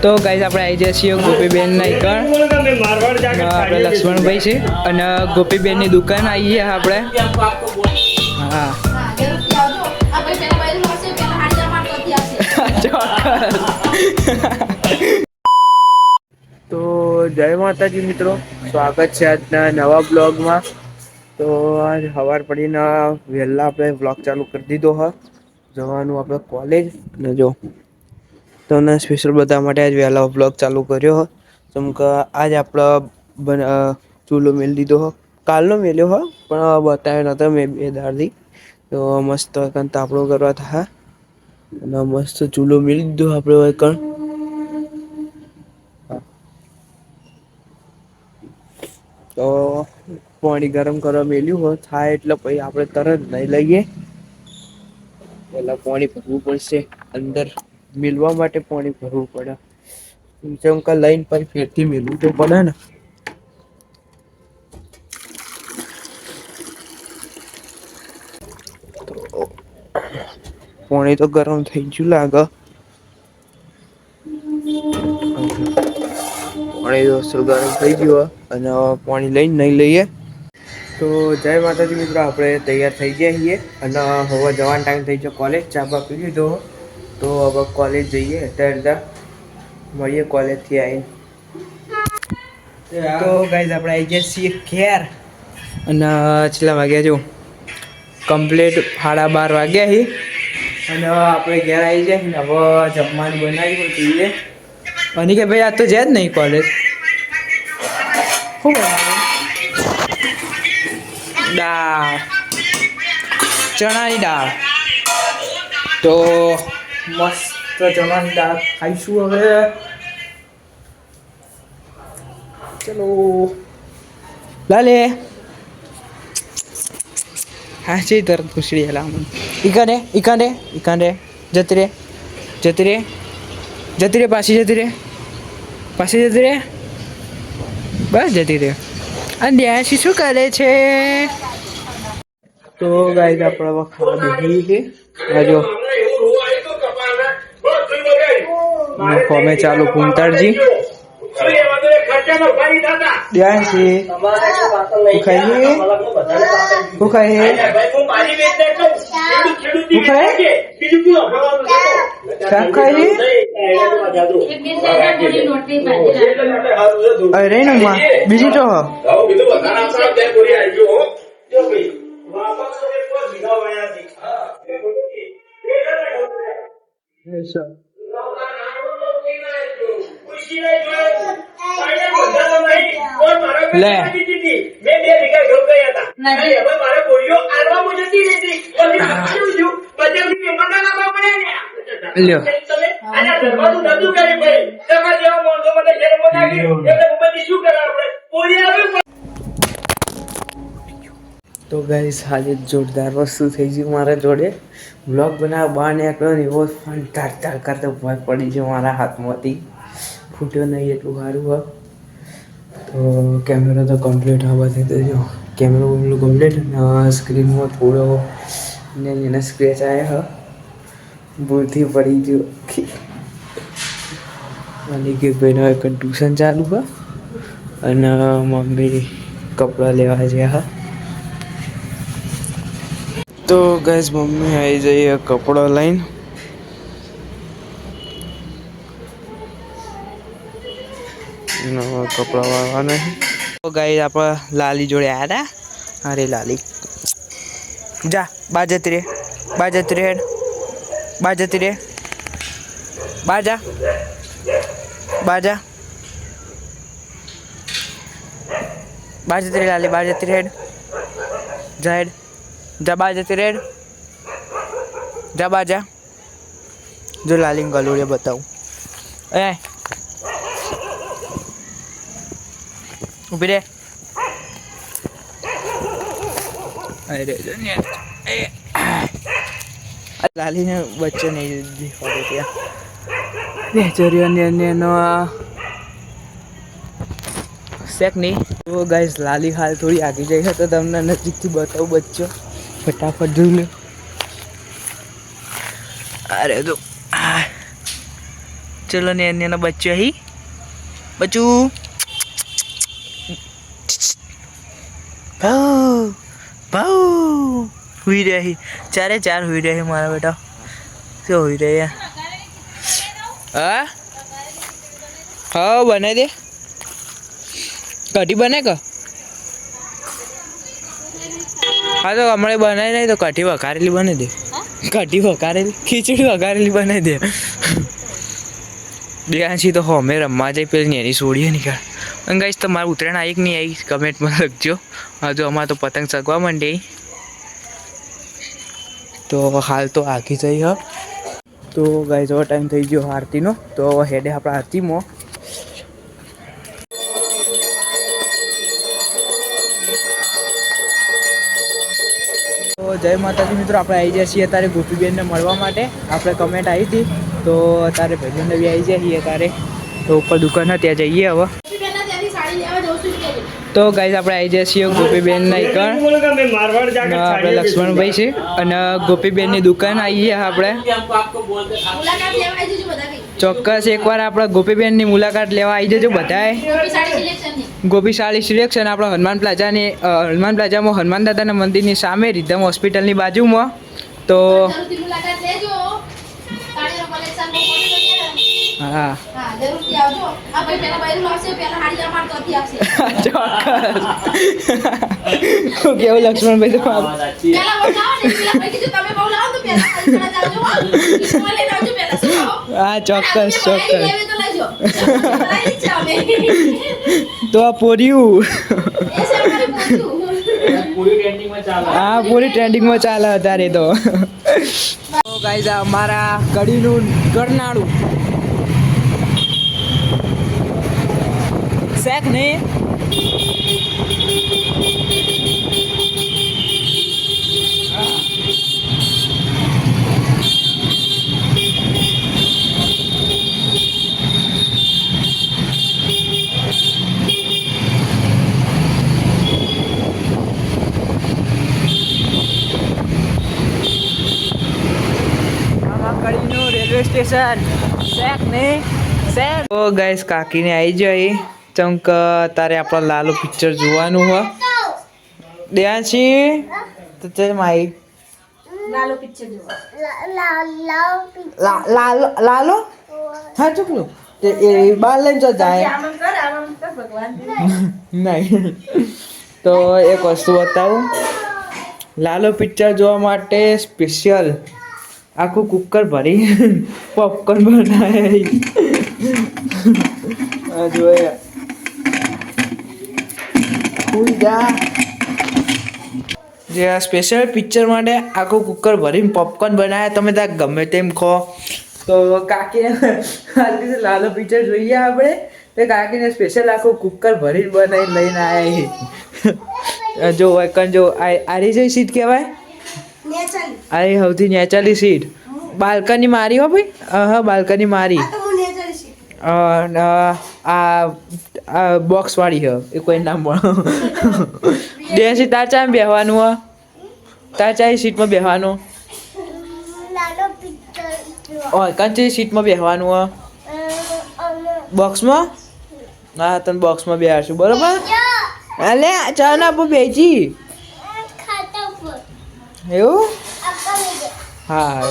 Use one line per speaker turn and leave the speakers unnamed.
તો ગાઈઝ આપણે આવી જઈએ છીએ ગોપીબેનના એકણ આપણે લક્ષ્મણભાઈ છે અને ગોપીબેનની દુકાન આવીએ આપણે. હા તો જય માતાજી મિત્રો, સ્વાગત છે આજના નવા બ્લોગમાં. તો આજ સવાર પડીને વહેલા આપણે બ્લોગ ચાલુ કરી દીધો હ જવાનું આપણે કોલેજ. અને જો તમને સ્પેશિયલ બધા માટે આજ વહેલા બ્લોગ ચાલુ કર્યો. જેમ કે આજ આપણે ચૂલો મેલી દીધો હો, કાલનો મેલ્યો હો પણ બતાવ્યો નતો મેં 2 દાડથી. તો મસ્ત તાપણું કરવા થાય અને મસ્ત ચૂલો મેલી દીધો આપણે કણ. તો પાણી ગરમ કરવા મેલ્યું હોય થાય એટલે પછી આપણે તરત નાઈ લઈએ. પેલા પાણી ભરવું પડશે, અંદર મિલવા માટે પાણી ભરવું પડે. ચમકા લઈને પછી ફેરથી મેલવું તો પડે ને. પાણી તો ગરમ થઈ ગયું લાગે. પાણી તો ગરમ થઈ ગયું અને પાણી લઈને નાઈ લઈએ. તો જય માતાજી મિત્રો, આપણે તૈયાર થઈ ગયા છીએ અને હવે જવાનો ટાઈમ થઈ ગયો કોલેજ. ચા બા પી લીધો તો હવે કોલેજ જઈએ. અત્યારે મળીએ કોલેજથી આવીને. તો ગાઈઝ આપણે આવી ગયા છીએ ઘેર અને છેલ્લા વાગ્યા જો કમ્પ્લીટ 12:30 વાગ્યા છે અને આપણે ઘેર આવી જાય ને હવે જમવાનું બનાવ્યું જોઈએ. અને કે ભાઈ આ તો જાય જ નહીં કોલેજ. શું બનાવ્યું? દાળ, ચણાની દાળ. તો મસ્ત ચણાની દાળ ખાઈશું હવે. ચલો લાલે હા છે તરત પૂછડી હેલા ઈકાંડે જતી રે પાછી જતી રે બસ જતી રે. અને ડ્યાસી શું કરે છે? તો ગાઈઝ આપણે હવે ખાવા બેઠી છે. આ જો ફોમે ચાલુ કુંતાળજી ડ્યાસી શું ખાઈ શાક ખાઈ અરે ને બીજું તો લે લ્યો તો ગાઈસ આજે જોરદાર વસ્તુ થઈ ગઈ મારા જોડે. બ્લોગ બનાવવા બહાર નીકળ્યો ને એવો ફોન તાર કરતો ભય પડી ગયો મારા હાથમાંથી. ફૂટ્યો નહીં એટલું સારું હોય. તો કેમેરો તો કમ્પ્લીટ આવવાથી તો જો કેમેરો કમ્પ્લીટ અને સ્ક્રીનમાં થોડો ને એના સ્ક્રેચ આવ્યા ભૂલથી પડી ગયો. અને કે ભાઈનો એક ટ્યુશન ચાલુ હોય અને મમ્મી કપડાં લેવા ગયા. તો ગાઈસ મમ્મી આવી જઈએ કપડાં લઈને. કપડાં વાળવાના. તો ગાઈસ આપણે લાલી જોડે આવ્યા હતા. અરે લાલી જા બા જતી રે હેડ બા જતી રે બાજા બા જતી રે લાલી બા જતી હેડ જા હેડ જા બા જતી રે જા બા જા. જો લાલીને ગલુડિયા બતાવું. ઊભી રે. અરે લાલીને બચ્ચો નહીં દેખાતો ત્યાં બેચરીઓને શેક નહીં. તો ગાઈસ લાલી હાલ થોડી આગી જઈ તો તમને નજીકથી બતાવું બચ્ચો. ફટાફટ જોઈ લે. あれど ચલો ને એના બચ્ચો હી બચ્ચું ભાઉ ભાઉ હુઈ રહી ચારે ચાર હુઈ રહી મારા બેટા શું હુઈ રહ્યા હા હા બનાવી દે કઢી બને કે હા તો હમણાં બનાવી નહીં તો કઢી વઘારેલી બની દે કઢી વઘારેલી ખીચડી વઘારેલી બનાવી દે દેહાંશી તો હો મેં રમવા જઈ પેલી એની છોડીએ નીકળ અને ગાઈશ તમારું ઉત્તરાયણ આવી કે નહીં આવી કમેન્ટમાં લખજો હજુ અમારે તો પતંગ ચગવા માંડી તો હાલ તો આખી જઈ હ તો ગાઈસ હવે ટાઈમ થઈ ગયો આરતીનો તો હેડે આપણે આરતીમાં તો જય માતાજી મિત્રો આપણે આવી જાય છીએ અત્યારે ગોપીબેનને મળવા માટે આપણે કમેન્ટ આવી હતી તો અત્યારે ભાઈબંધને બી આવી જાય છીએ અત્યારે તો ઉપર દુકાન ત્યાં જઈએ હવે તો ગાઈસ આપણે આવી જાય છીએ ગોપીબેનના એકણ આપણે લક્ષ્મણભાઈ છે અને ગોપીબેનની દુકાન આવીએ આપણે ચોક્કસ એકવાર આપણે ગોપીબેનની મુલાકાત લેવા આવી જજો બધાએ ગોપી સાડી સિલેક્શન આપણે હનુમાન પ્લાઝામાં હનુમાન દાદાના મંદિરની સામે રીધમ હોસ્પિટલની બાજુમાં તો હા કેવું લક્ષ્મણભાઈ તો હા ચોક્કસ તો આ પોર્યું હા પૂરી ટ્રેન્ડિંગમાં ચાલે અત્યારે તો ગાઈઝ અમારા કડીનું ગરનાળું શેક નહીં રેલવે સ્ટેશન શેક નહીં શેક તો ગાઈસ કાકીને આવી જાય ચમક તારે આપણા લાલો પિક્ચર જોવાનું હોય દેહાંશી તો ચલ માઈ લાલો પિક્ચર જોવા લાલો હા ચૂકલું એ બાર લઈને જો જાય નહીં તો એક વસ્તુ બતાવું લાલો પિક્ચર જોવા માટે સ્પેશિયલ આખું કુકર ભરી પોપકોર્ન બનાવે જોઈએ જે આ સ્પેશિયલ પિક્ચર માટે આખું કુકર ભરીને પોપકોર્ન બનાવ્યા તમે ત્યાં ગમે તેમ ખો તો કાકીને લાલો પિક્ચર જોઈએ આપણે તો કાકીને સ્પેશિયલ આખું કુકર ભરીને બનાવીને લઈને આવ્યા જો વૈકન જો આરી જઈ સીટ કહેવાય આ સૌથી નેચરલી સીટ બાલ્કની મારી હો ભાઈ હા બાલ્કની મારી આ બોક્સ વાળી હે એ કોઈ નામ દેશી તાર ચા બેહવાનું હો તાર ચા સીટમાં બેહવાનું કંચી સીટમાં બેહવાનું હો બોક્સમાં હા તને બોક્સમાં બેહાડશું બરોબર અલે ચા ના આપો બેજી એવું હા